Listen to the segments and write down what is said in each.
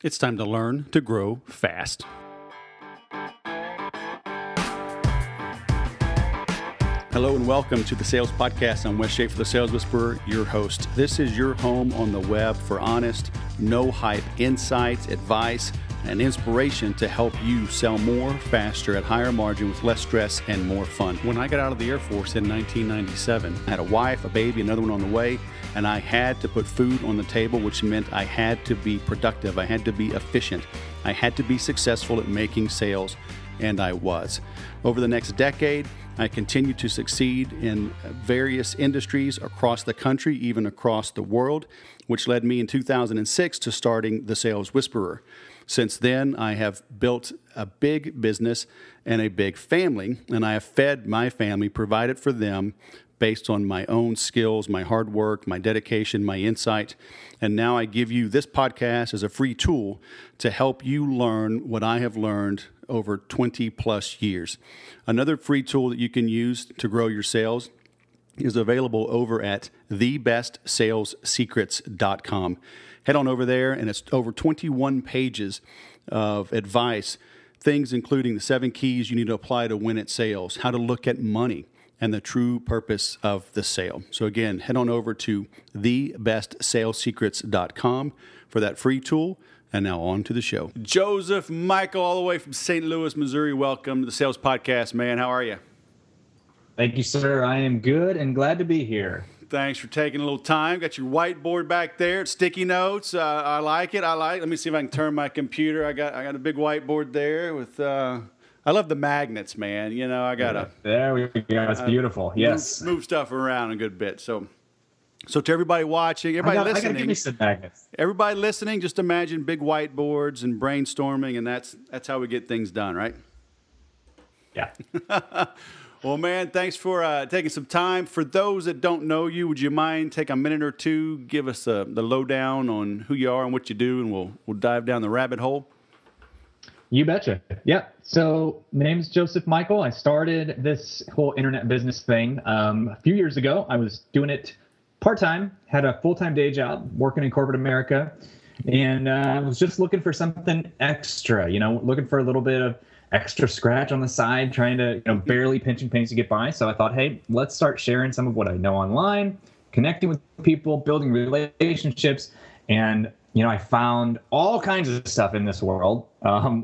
It's time to learn to grow fast. Hello and welcome to the Sales Podcast. I'm Wes Schaeffer, the Sales Whisperer, your host. This is your home on the web for honest, no hype insights, advice, and inspiration to help you sell more, faster, at higher margin with less stress and more fun. When I got out of the Air Force in 1997, I had a wife, a baby, another one on the way, and I had to put food on the table, which meant I had to be productive. I had to be efficient. I had to be successful at making sales, and I was. Over the next decade, I continued to succeed in various industries across the country, even across the world, which led me in 2006 to starting the Sales Whisperer. Since then, I have built a big business and a big family, and I have fed my family, provided for them based on my own skills, my hard work, my dedication, my insight. And now I give you this podcast as a free tool to help you learn what I have learned over 20 plus years. Another free tool that you can use to grow your sales is available over at thebestsalessecrets.com. Head on over there, and it's over 21 pages of advice, things including the 7 keys you need to apply to win at sales, how to look at money, and the true purpose of the sale. So again, head on over to thebestsalessecrets.com for that free tool. And now on to the show. Joseph Michael, all the way from St. Louis, Missouri. Welcome to the Sales Podcast, man. How are you? Thank you, sir. I am good and glad to be here. Thanks for taking a little time. Got your whiteboard back there, sticky notes. I like it. Let me see if I can turn my computer. I got a big whiteboard there with. I love the magnets, man. You know, I gotta. There we go. It's beautiful. Yes. Move stuff around a good bit. So to everybody watching, everybody listening, I gotta give me some magnets. Everybody listening, just imagine big whiteboards and brainstorming, and that's how we get things done, right? Yeah. Well, man, thanks for taking some time. For those that don't know you, would you mind take a minute or two, give us the lowdown on who you are and what you do, and we'll dive down the rabbit hole? You betcha. Yeah. So my name is Joseph Michael. I started this whole internet business thing a few years ago. I was doing it part-time, had a full-time day job working in corporate America, and I was just looking for something extra, looking for a little bit of extra scratch on the side, trying to, barely pinching pennies to get by. So I thought, hey, let's start sharing some of what I know online, connecting with people, building relationships. And, I found all kinds of stuff in this world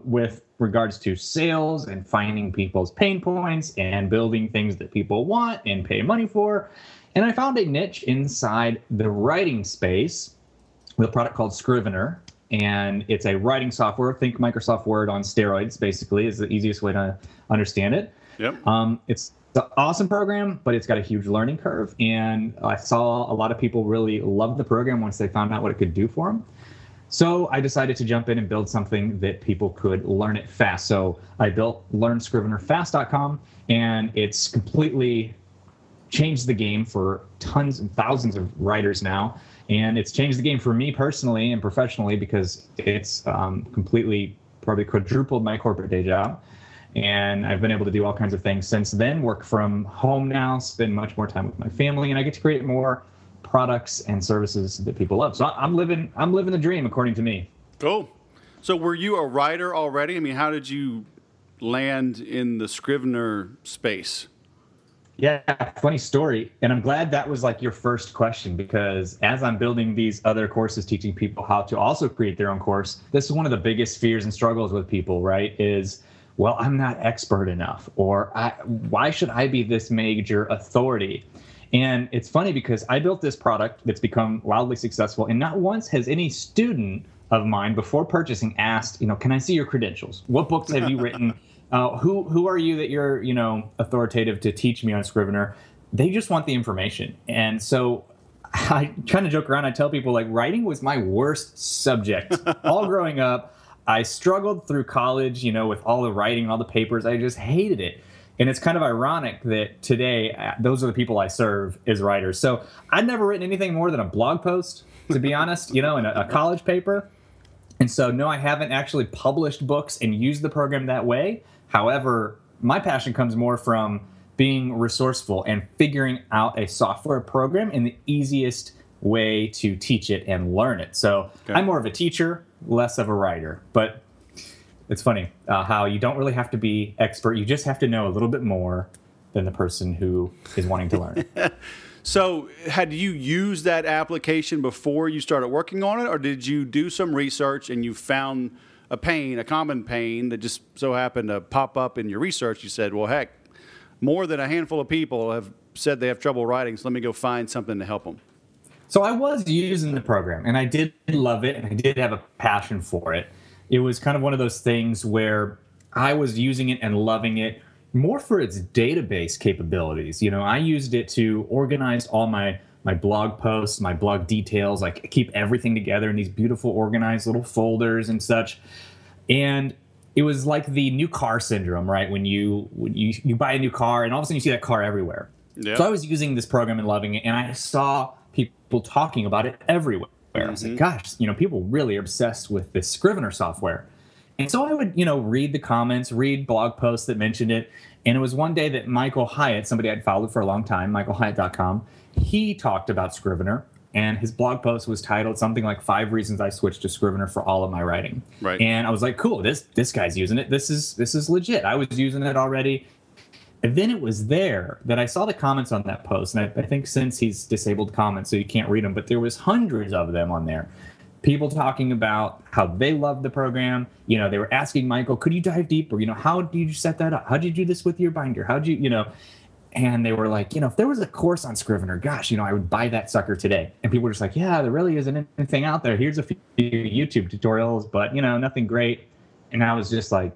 with regards to sales and finding people's pain points and building things that people want and pay money for. And I found a niche inside the writing space with a product called Scrivener. And it's a writing software. Think Microsoft Word on steroids, basically, is the easiest way to understand it. Yep. It's an awesome program, but it's got a huge learning curve. And I saw a lot of people really love the program once they found out what it could do for them. So I decided to jump in and build something that people could learn it fast. So I built LearnScrivenerFast.com, and it's completely changed the game for tons and thousands of writers now. And it's changed the game for me personally and professionally because it's completely probably quadrupled my corporate day job. And I've been able to do all kinds of things since then, work from home now, spend much more time with my family, and I get to create more products and services that people love. So I'm living the dream, according to me. Cool. So were you a writer already? I mean, how did you land in the Scrivener space? Yeah, funny story. And I'm glad that was like your first question, because as I'm building these other courses, teaching people how to also create their own course, this is one of the biggest fears and struggles with people, right? Is, well, I'm not expert enough, or why should I be this major authority? And it's funny because I built this product that's become wildly successful, and not once has any student of mine before purchasing asked, can I see your credentials? What books have you written? Who are you that you're, authoritative to teach me on Scrivener? They just want the information. And so I kind of joke around. I tell people, like, writing was my worst subject. All growing up, I struggled through college, with all the writing, all the papers. I just hated it. And it's kind of ironic that today, those are the people I serve as writers. So I'd never written anything more than a blog post, to be honest, in a college paper. And so, no, I haven't actually published books and used the program that way. However, my passion comes more from being resourceful and figuring out a software program in the easiest way to teach it and learn it. So I'm more of a teacher. less of a writer. But it's funny how you don't really have to be expert. You just have to know a little bit more than the person who is wanting to learn. So had you used that application before you started working on it, or did you do some research and you found a common pain that just so happened to pop up in your research? You said, well, heck, more than a handful of people have said they have trouble writing, so let me go find something to help them. So I was using the program, and I did love it, and I did have a passion for it. It was kind of one of those things where I was using it and loving it more for its database capabilities. I used it to organize all my blog posts, my blog details, like keep everything together in these beautiful organized little folders and such. And it was like the new car syndrome, right? When you buy a new car and all of a sudden you see that car everywhere. Yep. So I was using this program and loving it, and I saw people talking about it everywhere. I was like, gosh, people really are obsessed with this Scrivener software. And so I would, read the comments, read blog posts that mentioned it. And it was one day that Michael Hyatt, somebody I'd followed for a long time, michaelhyatt.com, he talked about Scrivener. And his blog post was titled something like 5 Reasons I Switched to Scrivener for All of My Writing. Right. And I was like, cool, this guy's using it. This is legit. I was using it already. And then it was there that I saw the comments on that post. And I think since he's disabled comments, so you can't read them, but there was hundreds of them on there. People talking about how they loved the program. They were asking Michael, could you dive deeper? How did you set that up? How did you do this with your binder? How did you, and they were like, if there was a course on Scrivener, gosh, I would buy that sucker today. And people were just like, yeah, there really isn't anything out there. Here's a few YouTube tutorials, but, nothing great. And I was just like,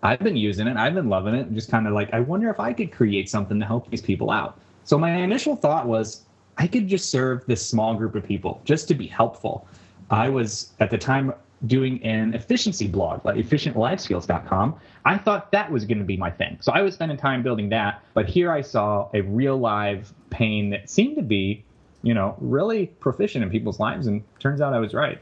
I've been using it. I've been loving it. And just kind of like, I wonder if I could create something to help these people out. So my initial thought was I could just serve this small group of people just to be helpful. I was, at the time, doing an efficiency blog, like efficientlifeskills.com. I thought that was going to be my thing. So I was spending time building that. But here I saw a real live pain that seemed to be, really proficient in people's lives. And turns out I was right.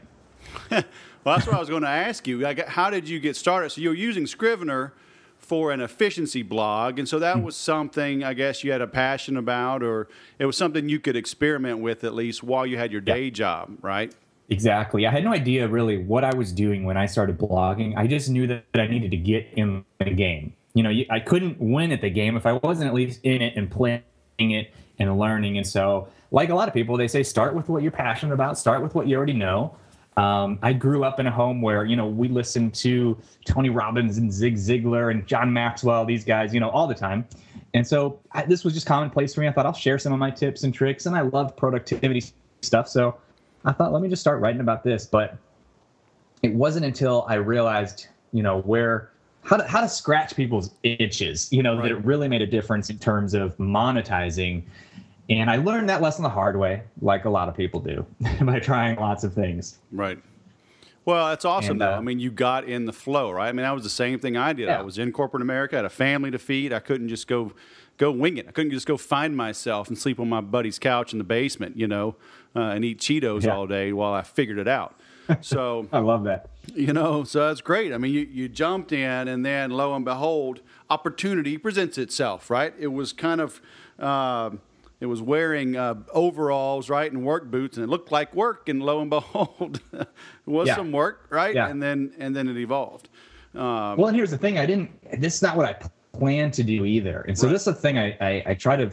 Well, that's what I was going to ask you. How did you get started? So you were using Scrivener for an efficiency blog, and so that was something I guess you had a passion about, or it was something you could experiment with at least while you had your day job, right? Exactly. I had no idea really what I was doing when I started blogging. I just knew that I needed to get in the game. I couldn't win at the game if I wasn't at least in it and playing it and learning. And so, like a lot of people, they say start with what you're passionate about, start with what you already know. I grew up in a home where, we listened to Tony Robbins and Zig Ziglar and John Maxwell, these guys, all the time. And so this was just commonplace for me. I thought I'll share some of my tips and tricks, and I love productivity stuff. So I thought, let me just start writing about this. But it wasn't until I realized, how to scratch people's itches, right, that it really made a difference in terms of monetizing. And I learned that lesson the hard way, like a lot of people do, by trying lots of things. Right. Well, that's awesome, though. I mean, you got in the flow, right? I mean, that was the same thing I did. Yeah. I was in corporate America, I had a family to feed. I couldn't just go wing it. I couldn't just go find myself and sleep on my buddy's couch in the basement, and eat Cheetos all day while I figured it out. So I love that. So that's great. I mean, you jumped in, and then lo and behold, opportunity presents itself, right? It was kind of... It was wearing overalls, right, and work boots, and it looked like work. And lo and behold, it was some work, right? Yeah. And then it evolved. Well, and here's the thing: this is not what I planned to do either. And so this is the thing I try to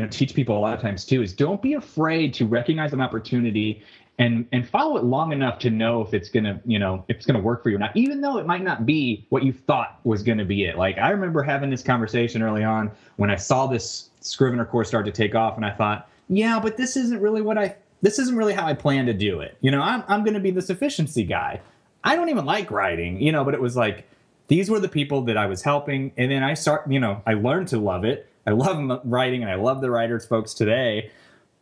teach people a lot of times too: is don't be afraid to recognize an opportunity and follow it long enough to know if it's gonna work for you or not, even though it might not be what you thought was gonna be it. Like I remember having this conversation early on when I saw this Scrivener course start to take off, and I thought, yeah, but this isn't really how I plan to do it. I'm going to be this efficiency guy. I don't even like writing, but it was like, these were the people that I was helping. And then I learned to love it. I love writing, and I love the writers folks today,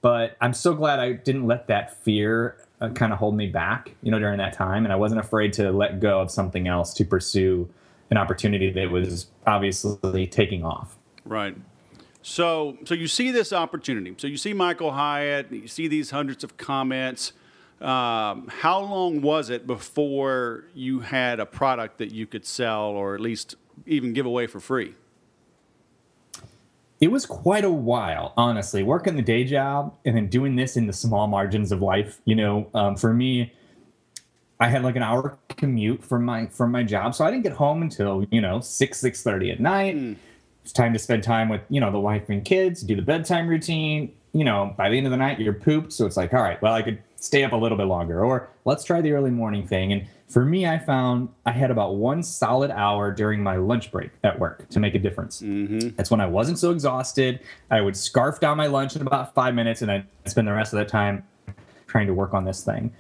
but I'm so glad I didn't let that fear kind of hold me back, during that time. And I wasn't afraid to let go of something else to pursue an opportunity that was obviously taking off. Right. So you see this opportunity. So you see Michael Hyatt, you see these hundreds of comments. How long was it before you had a product that you could sell, or at least even give away for free? It was quite a while, honestly, working the day job and then doing this in the small margins of life. For me, I had like an hour commute from my job, so I didn't get home until 6:30 at night. It's time to spend time with the wife and kids, do the bedtime routine. By the end of the night, you're pooped, so it's like, all right, well, I could stay up a little bit longer, or let's try the early morning thing. And for me, I found I had about 1 solid hour during my lunch break at work to make a difference. That's when I wasn't so exhausted. I would scarf down my lunch in about 5 minutes, and I'd spend the rest of that time trying to work on this thing.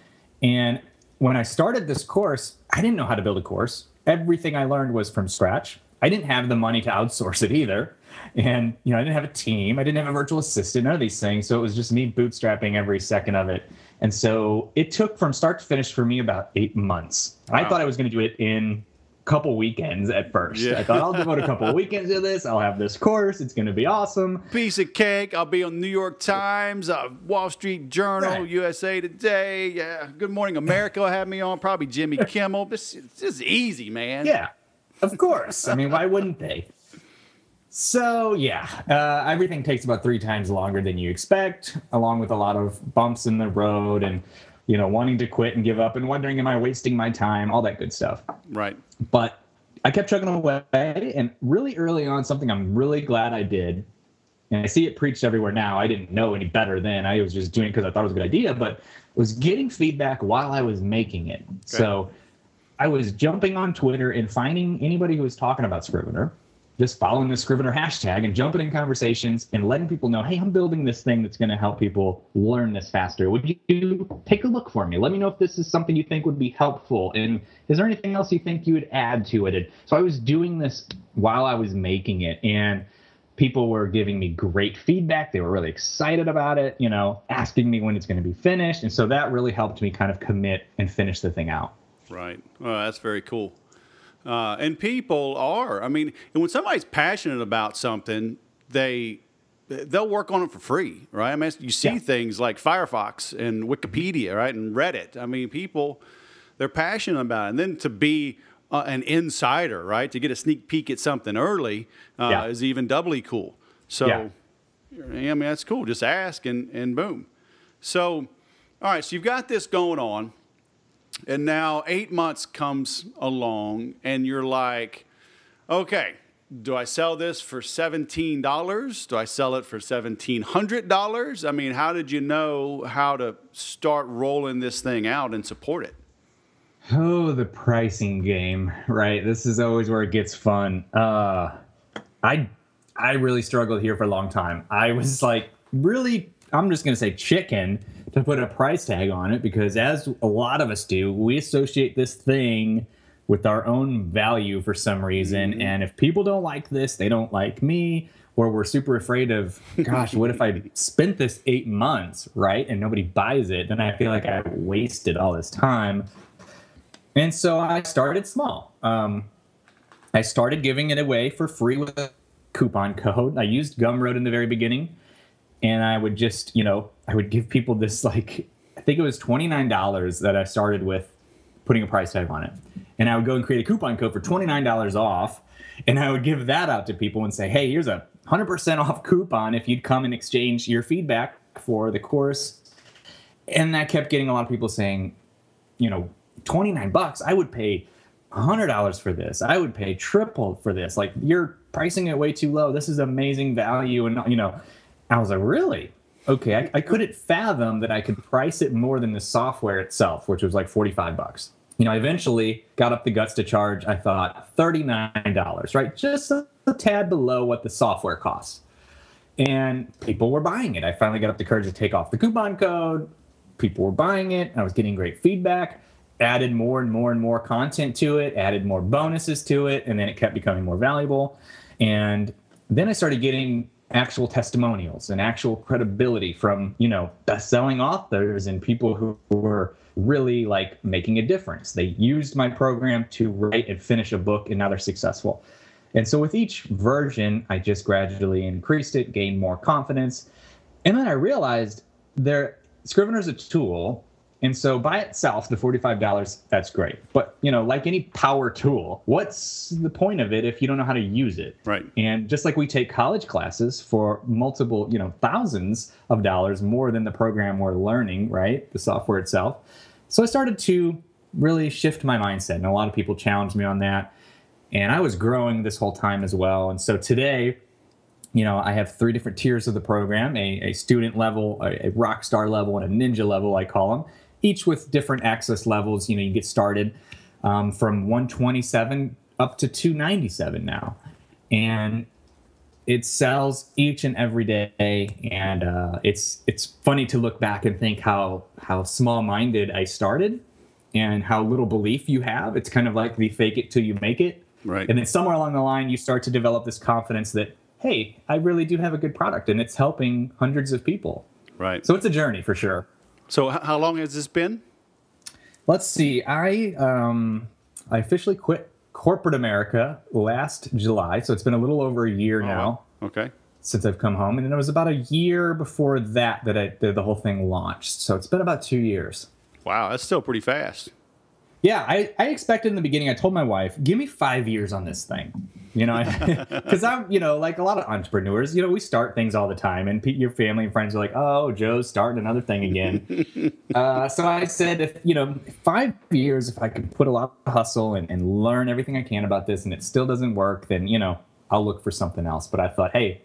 And when I started this course, I didn't know how to build a course. Everything I learned was from scratch. I didn't have the money to outsource it either. And, I didn't have a team. I didn't have a virtual assistant, none of these things. So it was just me bootstrapping every second of it. And so it took from start to finish for me about 8 months. Wow. I thought I was going to do it in a couple weekends at first. Yeah. I thought I'll devote a couple of weekends to this. I'll have this course. It's going to be awesome. Piece of cake. I'll be on New York Times, Wall Street Journal, right. USA Today. Yeah. Good Morning America will have me on. Probably Jimmy Kimmel. This is easy, man. Yeah, of course. I mean, why wouldn't they? So, yeah, everything takes about 3 times longer than you expect, along with a lot of bumps in the road and, wanting to quit and give up and wondering, am I wasting my time, all that good stuff. Right. But I kept chugging away, and really early on, something I'm really glad I did, and I see it preached everywhere now. I didn't know any better then. I was just doing it because I thought it was a good idea, but was getting feedback while I was making it. Okay. So I was jumping on Twitter and finding anybody who was talking about Scrivener, just following the Scrivener hashtag and jumping in conversations and letting people know, hey, I'm building this thing that's going to help people learn this faster. Would you take a look for me? Let me know if this is something you think would be helpful. And is there anything else you think you would add to it? And so I was doing this while I was making it, and people were giving me great feedback. They were really excited about it, asking me when it's going to be finished. And so that really helped me kind of commit and finish the thing out. Right. Well, that's very cool. And people are, and when somebody's passionate about something, they'll work on it for free, right? I mean, you see things like Firefox and Wikipedia, right, and Reddit. People, they're passionate about it. And then to be an insider, right, to get a sneak peek at something early is even doubly cool. So, that's cool. Just ask and boom. So, all right, so you've got this going on. And now 8 months comes along, and you're like, okay, do I sell this for $17? Do I sell it for $1,700? How did you know how to start rolling this thing out and support it? Oh, the pricing game, right? This is always where it gets fun. I really struggled here for a long time. I was like, really, I'm just going to say chicken to put a price tag on it, because as a lot of us do, we associate this thing with our own value for some reason. Mm-hmm. And if people don't like this, they don't like me, or we're super afraid of, gosh, what if I spent this 8 months, right, and nobody buys it? Then I feel like I wasted all this time. And so I started small. I started giving it away for free with a coupon code. I used Gumroad in the very beginning. And I would just, I would give people this, I think it was $29 that I started with putting a price tag on it. And I would go and create a coupon code for $29 off. And I would give that out to people and say, hey, here's a 100% off coupon if you'd come and exchange your feedback for the course. And that kept getting a lot of people saying, $29, I would pay $100 for this. I would pay triple for this. You're pricing it way too low. This is amazing value. And, I was like, really? Okay, I couldn't fathom that I could price it more than the software itself, which was like $45. I eventually got up the guts to charge, I thought, $39, right? Just a tad below what the software costs. And people were buying it. I finally got up the courage to take off the coupon code. People were buying it. I was getting great feedback, added more and more and more content to it, added more bonuses to it, and then it kept becoming more valuable. And then I started getting actual testimonials and actual credibility from, best-selling authors and people who were really making a difference. They used my program to write and finish a book, and now they're successful. And so with each version, I just gradually increased it, gained more confidence. And then I realized Scrivener is a tool. And so by itself, the $45, that's great. But, like any power tool, what's the point of it if you don't know how to use it? Right. And just like we take college classes for multiple, thousands of dollars more than the program we're learning, right? The software itself. So I started to really shift my mindset. And a lot of people challenged me on that. And I was growing this whole time as well. And so today, I have 3 different tiers of the program, a student level, a rock star level, and a ninja level, I call them, each with different access levels. You get started from 127 up to 297 now. And it sells each and every day. And it's funny to look back and think how small-minded I started and how little belief you have. It's kind of like the fake it till you make it. Right. And then somewhere along the line, you start to develop this confidence that, hey, I really do have a good product and it's helping hundreds of people. Right. So it's a journey for sure. So how long has this been? Let's see. I officially quit corporate America last July. So it's been a little over a year now. Okay. Since I've come home. And then it was about a year before that the whole thing launched. So it's been about 2 years. Wow. That's still pretty fast. Yeah, I expected in the beginning, I told my wife, give me 5 years on this thing. Because I'm, like a lot of entrepreneurs, we start things all the time. And your family and friends are like, oh, Joe's starting another thing again. So I said, if 5 years, if I could put a lot of hustle and learn everything I can about this and it still doesn't work, then, I'll look for something else. But I thought, hey,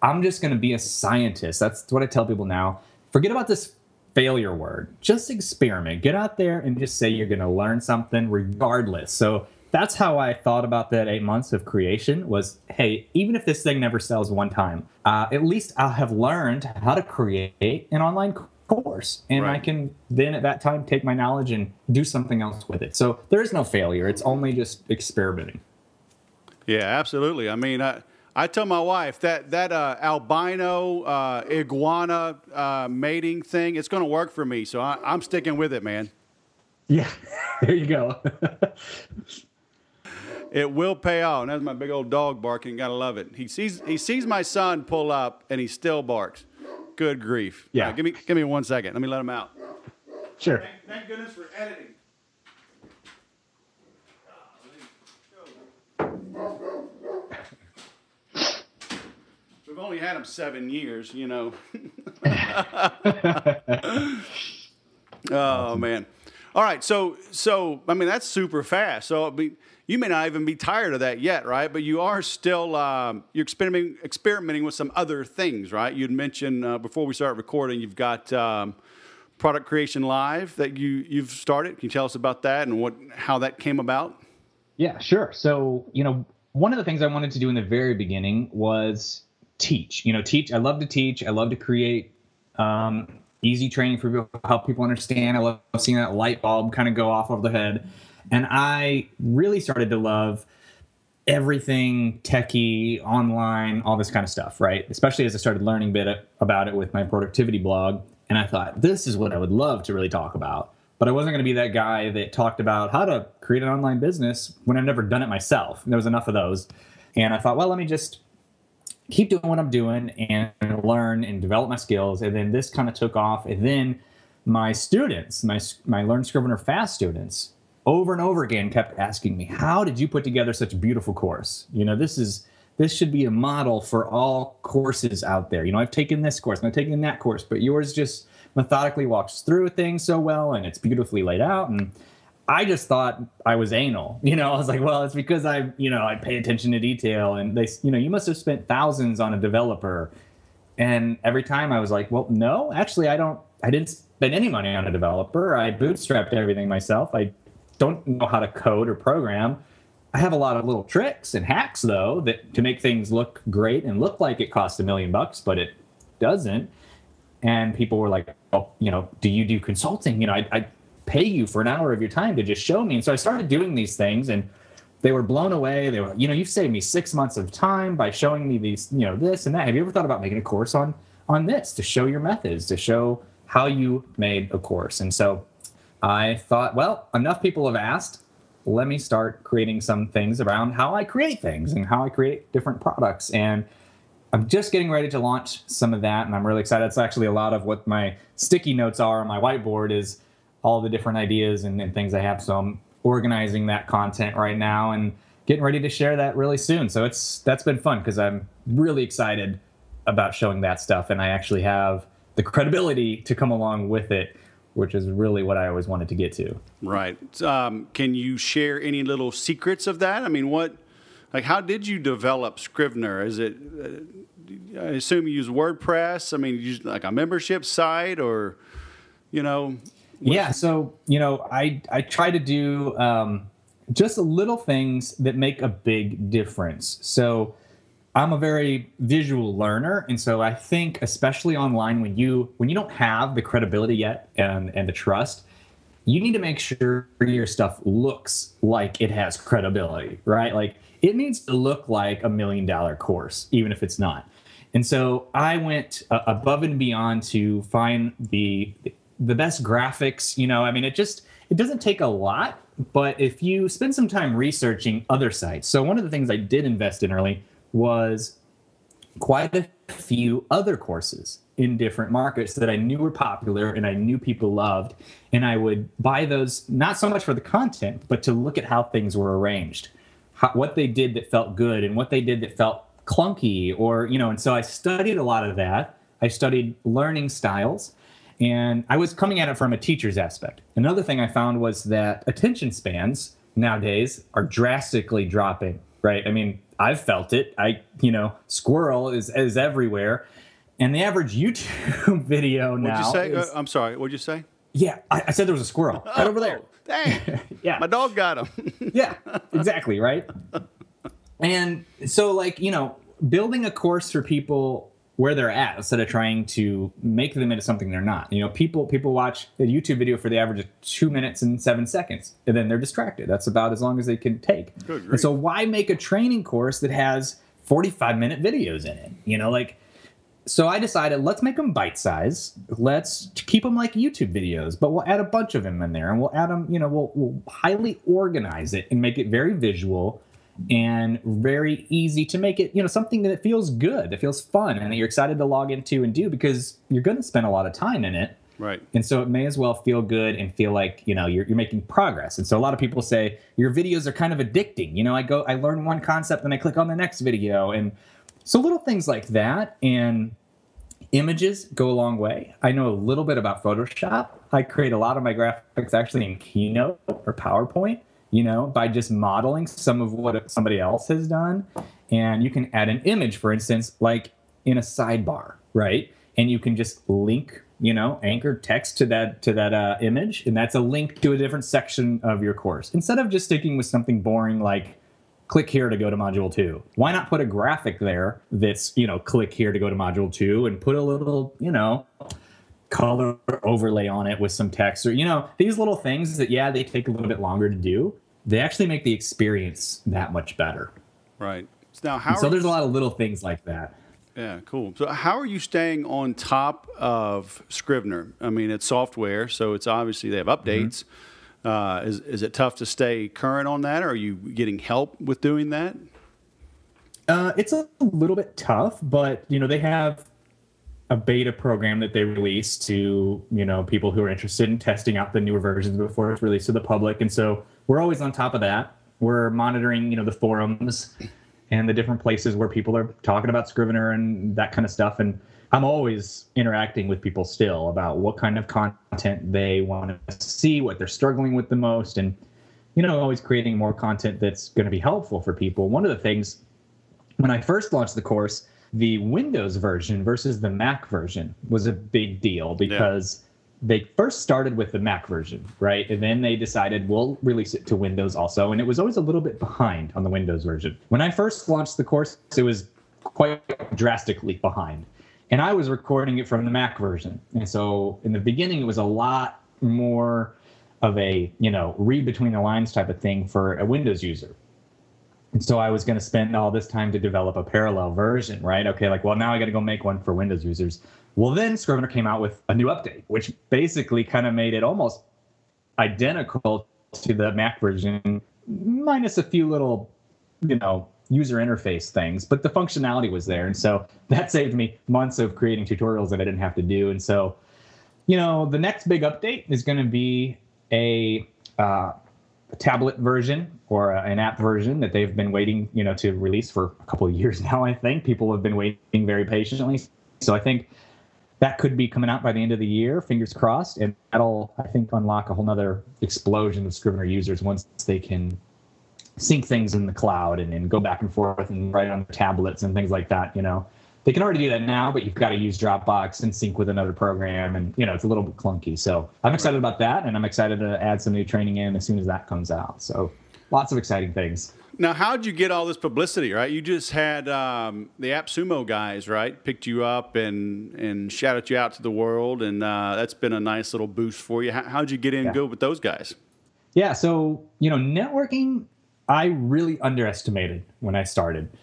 I'm just going to be a scientist. That's what I tell people now. Forget about this failure word. Just experiment. Get out there and just say you're going to learn something regardless. So that's how I thought about that 8 months of creation was, hey, even if this thing never sells one time, at least I'll have learned how to create an online course. And right. I can then at that time take my knowledge and do something else with it. So there is no failure. It's only just experimenting. Yeah, absolutely. I mean, I tell my wife that albino iguana mating thing, it's going to work for me. So I'm sticking with it, man. Yeah, there you go. It will pay off. And that's my big old dog barking. Gotta love it. He sees my son pull up and he still barks. Good grief. Yeah. Give me 1 second. Let me let him out. Sure. Thank goodness for editing. We've only had him 7 years, Oh, man. All right. So I mean, that's super fast. So you may not even be tired of that yet, right? But you are still, you're experimenting with some other things, right? You'd mentioned before we start recording, you've got Product Creation Live that you've started. Can you tell us about that and how that came about? Yeah, sure. So, one of the things I wanted to do in the very beginning was teach. I love to teach. I love to create easy training for people, help people understand. I love seeing that light bulb kind of go off of the head. And I really started to love everything techie, online, all this kind of stuff, right? Especially as I started learning a bit about it with my productivity blog. And I thought, this is what I would love to really talk about. But I wasn't going to be that guy that talked about how to create an online business when I've never done it myself. And there was enough of those. And I thought, well, let me just keep doing what I'm doing and learn and develop my skills. And then this kind of took off. And then my students, my Learn Scrivener Fast students, over and over again kept asking me, how did you put together such a beautiful course? This should be a model for all courses out there. I've taken this course and I've taken that course, but yours just methodically walks through things so well and it's beautifully laid out. And I just thought I was anal. I was like, well, it's because I pay attention to detail. And they, you must have spent thousands on a developer. And every time I was like, well, no, actually, I didn't spend any money on a developer. I bootstrapped everything myself. I don't know how to code or program. I have a lot of little tricks and hacks, though, that to make things look great and look like it costs $1 million, but it doesn't. And people were like, well, do you do consulting? I pay you for an hour of your time to just show me. And so I started doing these things and they were blown away. They were, you've saved me 6 months of time by showing me these, this and that. Have you ever thought about making a course on this to show your methods, to show how you made a course? And so I thought, well, enough people have asked. Let me start creating some things around how I create things and how I create different products. And I'm just getting ready to launch some of that. And I'm really excited. It's actually a lot of what my sticky notes are on my whiteboard is all the different ideas and things I have. So I'm organizing that content right now and getting ready to share that really soon. So that's been fun because I'm really excited about showing that stuff. And I actually have the credibility to come along with it which is really what I always wanted to get to. Right. Can you share any little secrets of that? I mean, how did you develop Scrivener? Is it, I assume you use WordPress? I mean, you use like a membership site or, Yeah. So, I try to do just little things that make a big difference. So I'm a very visual learner. And so I think, especially online, when you don't have the credibility yet and the trust, you need to make sure your stuff looks like it has credibility, right? Like it needs to look like $1 million course, even if it's not. And so I went above and beyond to find the best graphics. I mean, it doesn't take a lot, but if you spend some time researching other sites. So one of the things I did invest in early was quite a few other courses in different markets that I knew were popular and I knew people loved. And I would buy those, not so much for the content, but to look at how things were arranged, what they did that felt good and what they did that felt clunky and so I studied a lot of that. I studied learning styles, and I was coming at it from a teacher's aspect. Another thing I found was that attention spans nowadays are drastically dropping, right? I mean, I've felt it. Squirrel is everywhere. And the average YouTube video now. What'd you say? I'm sorry. What'd you say? Yeah, I said there was a squirrel right over there. Dang. Yeah. My dog got him. Yeah, exactly, right? And so, building a course for people where they're at instead of trying to make them into something they're not. People watch a YouTube video for the average of 2 minutes and 7 seconds, and then they're distracted. That's about as long as they can take. Good grief. And so why make a training course that has 45-minute videos in it? So I decided, let's make them bite-size. Let's keep them like YouTube videos, but we'll add a bunch of them in there, and we'll add them, we'll highly organize it and make it very visual and very easy to make it, something that feels good, that feels fun, and that you're excited to log into and do because you're going to spend a lot of time in it. Right. And so it may as well feel good and feel like, you're making progress. And so a lot of people say your videos are kind of addicting. I learn one concept and I click on the next video. And so little things like that, and images go a long way. I know a little bit about Photoshop. I create a lot of my graphics actually in Keynote or PowerPoint, by just modeling some of what somebody else has done. And you can add an image, for instance, like in a sidebar, right? And you can just link, anchor text to that image. And that's a link to a different section of your course. Instead of just sticking with something boring like click here to go to module 2. Why not put a graphic there that's, click here to go to module 2 and put a little, color overlay on it with some text or, these little things that, they take a little bit longer to do. They actually make the experience that much better. Right. Now, so there's a lot of little things like that. Yeah, cool. So how are you staying on top of Scrivener? I mean, it's software, so it's obviously they have updates. Mm-hmm. Is it tough to stay current on that, or are you getting help with doing that? It's a little bit tough, but, they have a beta program that they release to, people who are interested in testing out the newer versions before it's released to the public. And so we're always on top of that. We're monitoring, the forums and the different places where people are talking about Scrivener and that kind of stuff. And I'm always interacting with people still about what kind of content they want to see, what they're struggling with the most, and, always creating more content that's going to be helpful for people. One of the things, when I first launched the course, the Windows version versus the Mac version was a big deal because they first started with the Mac version, right? And then they decided we'll release it to Windows also. And it was always a little bit behind on the Windows version. When I first launched the course, it was quite drastically behind. And I was recording it from the Mac version. And so in the beginning, it was a lot more of a, read between the lines type of thing for a Windows user. And so I was going to spend all this time to develop a parallel version, right? Okay, now I got to go make one for Windows users. Well, then Scrivener came out with a new update, which basically kind of made it almost identical to the Mac version, minus a few little, user interface things. But the functionality was there. And so that saved me months of creating tutorials that I didn't have to do. And so, the next big update is going to be a tablet version or an app version that they've been waiting, to release for a couple of years now. I think people have been waiting very patiently. So I think that could be coming out by the end of the year, fingers crossed. And that'll, I think, unlock a whole nother explosion of Scrivener users once they can sync things in the cloud and go back and forth and write on their tablets and things like that. They can already do that now, but you've got to use Dropbox and sync with another program, and it's a little bit clunky. So I'm excited about that, and I'm excited to add some new training in as soon as that comes out. So lots of exciting things. Now, how'd you get all this publicity, right? You just had the AppSumo guys, right, picked you up and shouted you out to the world, and that's been a nice little boost for you. How'd you get in good with those guys? Yeah, so, networking, I really underestimated when I started.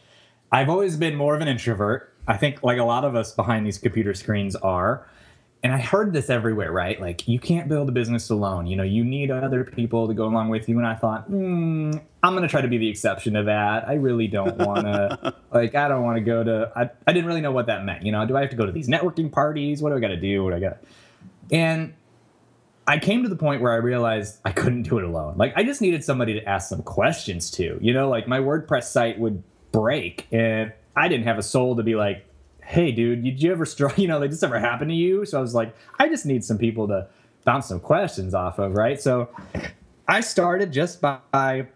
I've always been more of an introvert. I think like a lot of us behind these computer screens are. And I heard this everywhere, right? Like, you can't build a business alone. You need other people to go along with you. And I thought, I'm going to try to be the exception to that. I really don't want to, I don't want to go to, I didn't really know what that meant. Do I have to go to these networking parties? What do I got to do? And I came to the point where I realized I couldn't do it alone. Like, I just needed somebody to ask some questions to, like my WordPress site would break and I didn't have a soul to be like, hey, dude, did you ever did this ever happen to you? So I was like, I just need some people to bounce some questions off of, right? So I started just by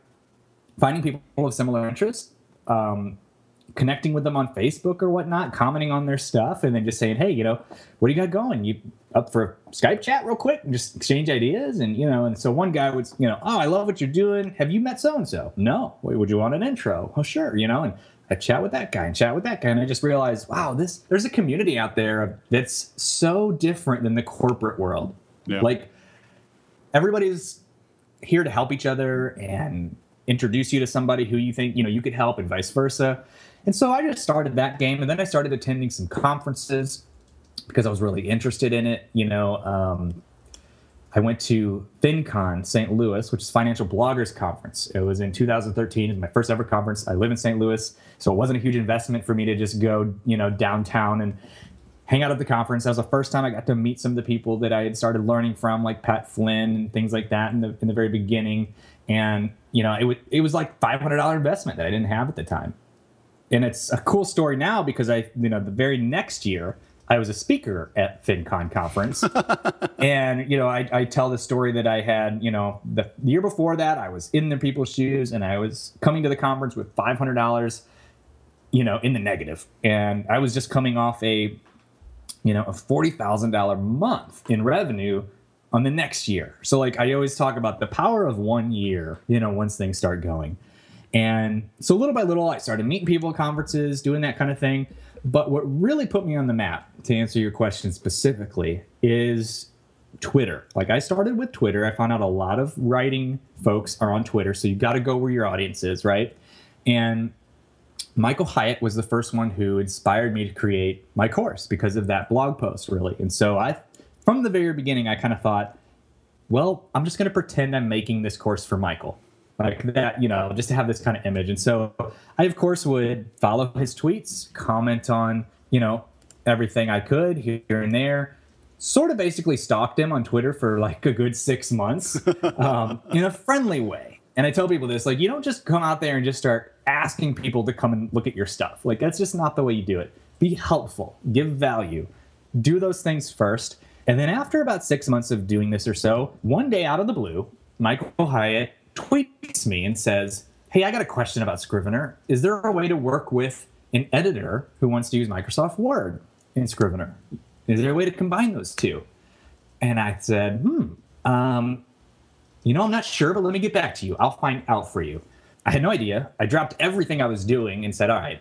finding people of similar interests, connecting with them on Facebook or whatnot, commenting on their stuff, and then just saying, hey, what do you got going? You up for a Skype chat real quick and just exchange ideas? And, and so one guy would, oh, I love what you're doing. Have you met so-and-so? No. Wait, would you want an intro? Oh, sure. And I chat with that guy and chat with that guy. And I just realized, wow, there's a community out there that's so different than the corporate world. Yeah. Like, everybody's here to help each other and introduce you to somebody who you think, you could help, and vice versa. And so I just started that game. And then I started attending some conferences because I was really interested in it. I went to FinCon St. Louis, which is Financial Bloggers Conference. It was in 2013. It was my first ever conference. I live in St. Louis, so it wasn't a huge investment for me to just go, downtown and hang out at the conference. That was the first time I got to meet some of the people that I had started learning from, like Pat Flynn and things like that in the very beginning. And, it was like $500 investment that I didn't have at the time. And it's a cool story now because the very next year, I was a speaker at FinCon conference. And, I tell the story that I had, the year before that, I was in the people's shoes and I was coming to the conference with $500, in the negative. And I was just coming off a $40,000 month in revenue on the next year. So like, I always talk about the power of 1 year, once things start going. And so little by little, I started meeting people at conferences, doing that kind of thing. But what really put me on the map, to answer your question specifically, is Twitter. Like, I started with Twitter. I found out a lot of writing folks are on Twitter, so you got to go where your audience is, right? And Michael Hyatt was the first one who inspired me to create my course because of that blog post, really. And so from the very beginning, I kind of thought, well, I'm just going to pretend I'm making this course for Michael. Like that, just to have this kind of image. And so I, of course, would follow his tweets, comment on, everything I could here and there. Sort of basically stalked him on Twitter for like a good 6 months in a friendly way. And I tell people this, like, you don't just come out there and just start asking people to come and look at your stuff. Like, that's just not the way you do it. Be helpful, give value, do those things first. And then after about 6 months of doing this or so, one day out of the blue, Michael Hyatt tweets me and says, hey, I got a question about Scrivener. Is there a way to work with an editor who wants to use Microsoft Word in Scrivener? Is there a way to combine those two? And I said, I'm not sure, but let me get back to you. I'll find out for you. I had no idea. I dropped everything I was doing and said, all right,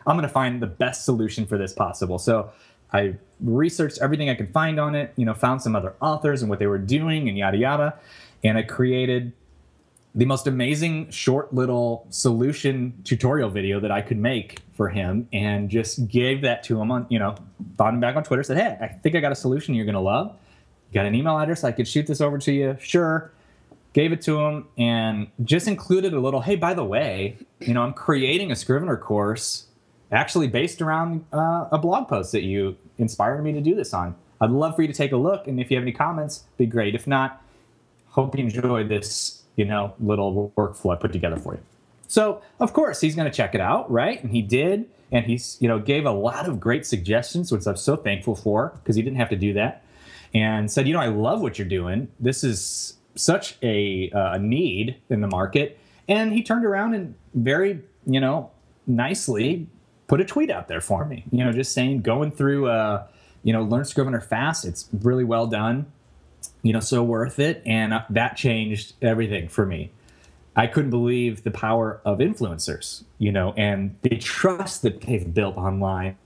I'm going to find the best solution for this possible. So I researched everything I could find on it, found some other authors and what they were doing and yada, yada. And I created the most amazing short little solution tutorial video that I could make for him, and just gave that to him on, found him back on Twitter, said, hey, I think I got a solution you're going to love. Got an email address? I could shoot this over to you. Sure. Gave it to him and just included a little, hey, by the way, I'm creating a Scrivener course actually based around a blog post that you inspired me to do this on. I'd love for you to take a look. And if you have any comments, be great. If not, hope you enjoy this, little workflow I put together for you. So, of course, he's going to check it out, right? And he did. And he's, gave a lot of great suggestions, which I'm so thankful for, because he didn't have to do that. And said, I love what you're doing. This is such a need in the market. And he turned around and very, nicely put a tweet out there for me, just saying, going through, Learn Scrivener fast. It's really well done, so worth it. And that changed everything for me. I couldn't believe the power of influencers, and the trust that they've built online,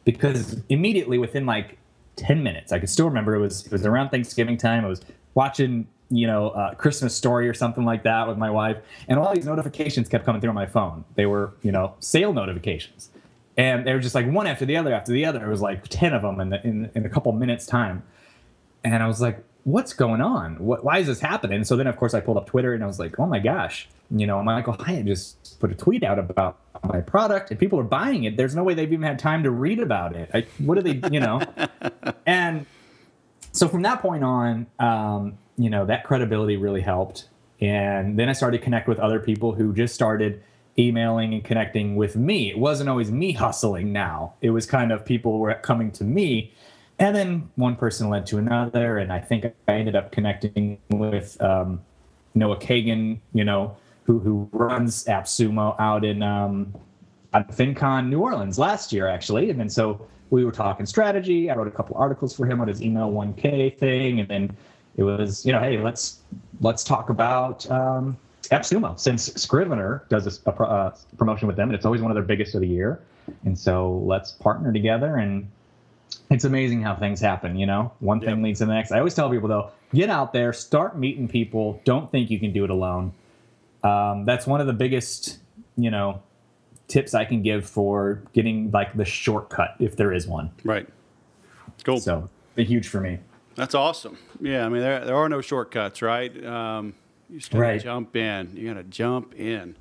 because immediately within like 10 minutes, I could still remember it was around Thanksgiving time. I was watching, Christmas Story or something like that with my wife, and all these notifications kept coming through on my phone. They were, sale notifications, and they were just like one after the other after the other. It was like 10 of them in a couple minutes time. And I was like, what's going on? Why is this happening? So then, of course, I pulled up Twitter and I was like, oh my gosh, Michael Hyatt just put a tweet out about my product and people are buying it. There's no way they've even had time to read about it. What are they, And so from that point on, that credibility really helped. And then I started to connect with other people who just started emailing and connecting with me. It wasn't always me hustling now. It was kind of people were coming to me. And then one person led to another, and I think I ended up connecting with Noah Kagan, who runs AppSumo out in at FinCon New Orleans last year, actually. And then so we were talking strategy. I wrote a couple articles for him on his email 1K thing, and then it was, hey, let's talk about AppSumo, since Scrivener does a promotion with them, and it's always one of their biggest of the year. And so let's partner together, and it's amazing how things happen, One thing leads to the next. I always tell people, though, get out there, start meeting people. Don't think you can do it alone. That's one of the biggest, tips I can give for getting, like, the shortcut, if there is one. Right. Cool. So, they're huge for me. That's awesome. Yeah, I mean, there are no shortcuts, right? You just got to jump in. You got to jump in.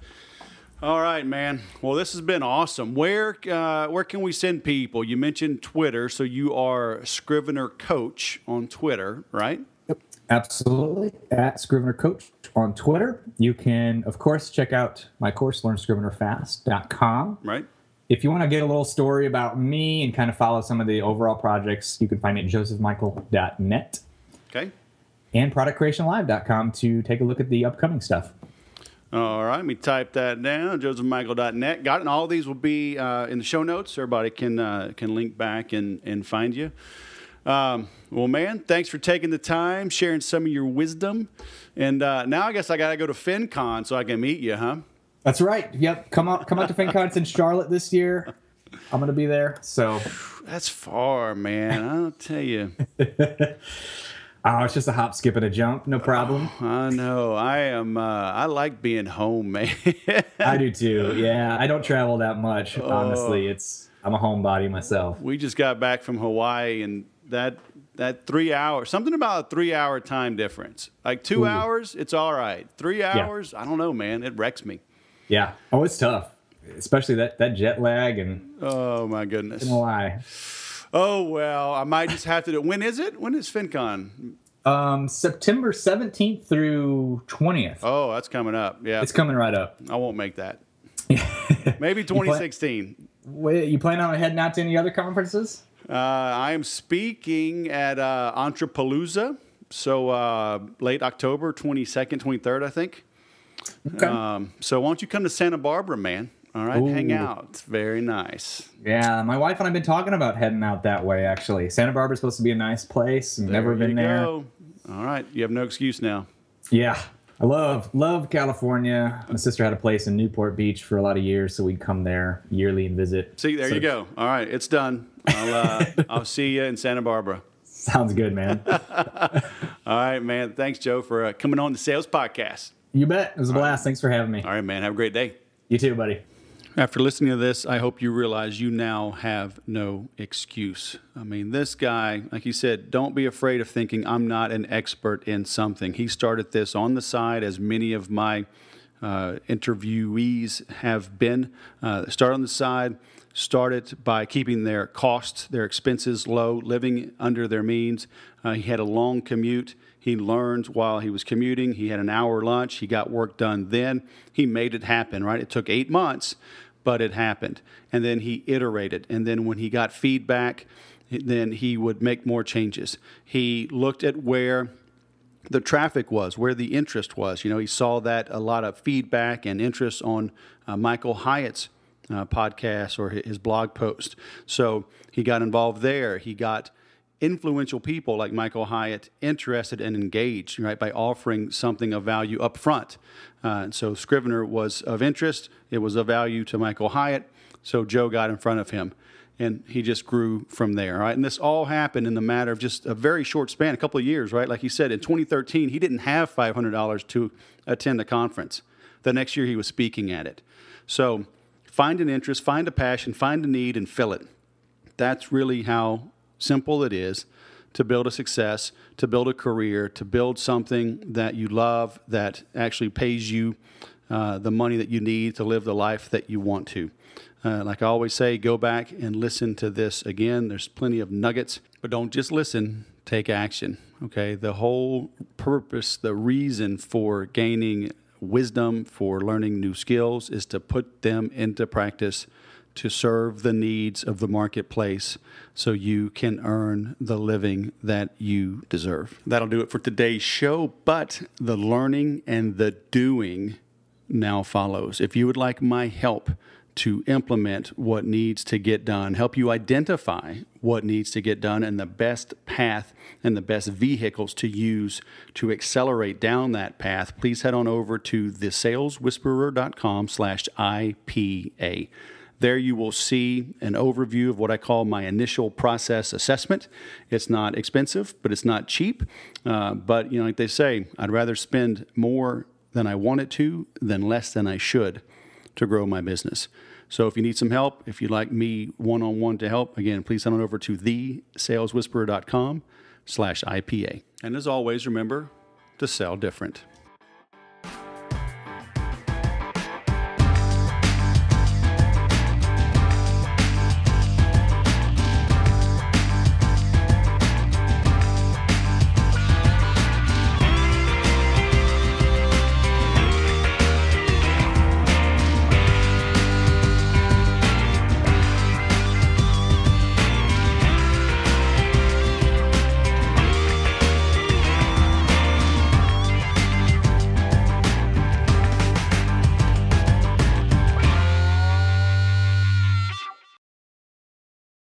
All right, man. Well, this has been awesome. Where can we send people? You mentioned Twitter, so you are Scrivener Coach on Twitter, right? Yep, absolutely. At Scrivener Coach on Twitter. You can, of course, check out my course, LearnScrivenerFast.com. Right. If you want to get a little story about me and kind of follow some of the overall projects, you can find it at josephmichael.net. Okay. And productcreationlive.com to take a look at the upcoming stuff. All right, let me type that down, josephmichael.net. Got it, and all these will be in the show notes. Everybody can link back and find you. Well, man, thanks for taking the time, sharing some of your wisdom. And now I guess I got to go to FinCon so I can meet you, huh? That's right. Yep, come out to FinCon. It's in Charlotte this year. I'm going to be there. So that's far, man. I'll tell you. Oh, it's just a hop, skip, and a jump. No problem. Oh, I know. I am. I like being home, man. I do too. Yeah, I don't travel that much. Honestly, I'm a homebody myself. We just got back from Hawaii, and that 3 hours, something about a 3 hour time difference. Like 2 hours, it's all right. 3 hours, I don't know, man. It wrecks me. Yeah. Oh, it's tough, especially that jet lag and. Oh my goodness. I don't know why. Oh, well, I might just have to do it. When is it? When is FinCon? September 17th through 20th. Oh, that's coming up. Yeah. It's coming right up. I won't make that. Maybe 2016. You plan on heading out to any other conferences? I am speaking at Entrepalooza, so late October, 22nd, 23rd, I think. Okay. So why don't you come to Santa Barbara, man? All right, hang out. It's very nice. Yeah, my wife and I have been talking about heading out that way, actually. Santa Barbara's supposed to be a nice place. I've never been there. All right, you have no excuse now. Yeah, I love California. My sister had a place in Newport Beach for a lot of years, so we'd come there yearly and visit. See, there you go. All right, it's done. I'll see you in Santa Barbara. Sounds good, man. All right, man. Thanks, Joe, for coming on the Sales Podcast. You bet. It was a blast. Thanks for having me. All right, man. Have a great day. You too, buddy. After listening to this, I hope you realize you now have no excuse. I mean, this guy, like he said, don't be afraid of thinking I'm not an expert in something. He started this on the side, as many of my interviewees have been. Start on the side. Started by keeping their costs, their expenses low, living under their means. He had a long commute. He learned while he was commuting. He had an hour lunch. He got work done then. He made it happen, right? It took 8 months, but it happened. And then he iterated. And then when he got feedback, then he would make more changes. He looked at where the traffic was, where the interest was. You know, he saw that a lot of feedback and interest on Michael Hyatt's podcast or his blog post. So he got involved there. He got influential people like Michael Hyatt interested and engaged, right, by offering something of value up front. So Scrivener was of interest. It was of value to Michael Hyatt. So Joe got in front of him, and he just grew from there, right? And this all happened in the matter of just a very short span, a couple of years, right? Like he said, in 2013, he didn't have $500 to attend a conference. The next year, he was speaking at it. So find an interest, find a passion, find a need, and fill it. That's really how simple it is to build a success, to build a career, to build something that you love, that actually pays you the money that you need to live the life that you want to. Like I always say, go back and listen to this again. There's plenty of nuggets, but don't just listen, take action. Okay, the whole purpose, the reason for gaining wisdom, for learning new skills, is to put them into practice to serve the needs of the marketplace so you can earn the living that you deserve. That'll do it for today's show, but the learning and the doing now follows. If you would like my help to implement what needs to get done, help you identify what needs to get done and the best path and the best vehicles to use to accelerate down that path, please head on over to thesaleswhisperer.com/IPA. There you will see an overview of what I call my initial process assessment. It's not expensive, but it's not cheap. But you know, like they say, I'd rather spend more than I wanted to than less than I should to grow my business. So if you need some help, if you'd like me one-on-one to help, again, please head on over to thesaleswhisperer.com/IPA. And as always, remember to sell different.